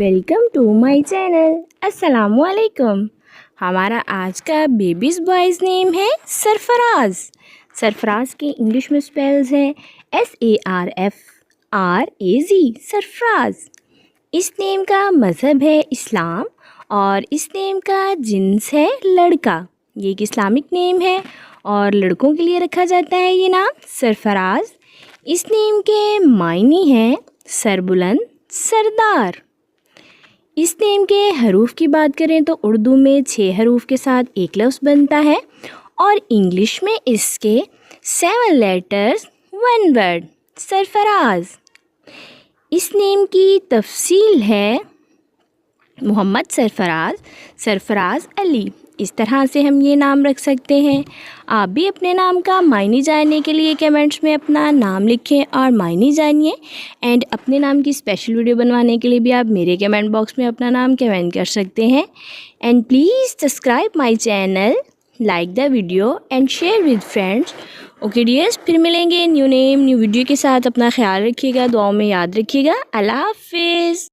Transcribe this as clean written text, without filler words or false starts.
Welcome to my channel. अस्सलामुअलैकुम। हमारा आज का बेबीज़ बॉयज़ नेम है सरफराज। सरफराज के इंग्लिश में स्पेल्स हैं SARFRAZ, सरफराज। इस नेम का मज़हब है इस्लाम और इस नेम का जिन्स है लड़का। ये एक इस्लामिक नेम है और लड़कों के लिए रखा जाता है ये नाम सरफराज। इस नेम के मायने हैं सरबुलंद, सरदार। इस नेम के हरूफ की बात करें तो उर्दू में 6 हरूफ के साथ एक लफ्ज़ बनता है और इंग्लिश में इसके 7 लेटर्स 1 वर्ड, सरफराज। इस नेम की तफसील है मोहम्मद सरफराज, सरफराज अली। इस तरह से हम ये नाम रख सकते हैं। आप भी अपने नाम का मायने जानने के लिए कमेंट्स में अपना नाम लिखें और मायने जानिए। एंड अपने नाम की स्पेशल वीडियो बनवाने के लिए भी आप मेरे कमेंट बॉक्स में अपना नाम कमेंट कर सकते हैं। And please subscribe my channel, like the video and share with friends. Okay dears, फिर मिलेंगे न्यू नेम न्यू वीडियो के साथ। अपना ख्याल रखिएगा, दुआओं में याद रखिएगा। अल्लाह हाफिज़।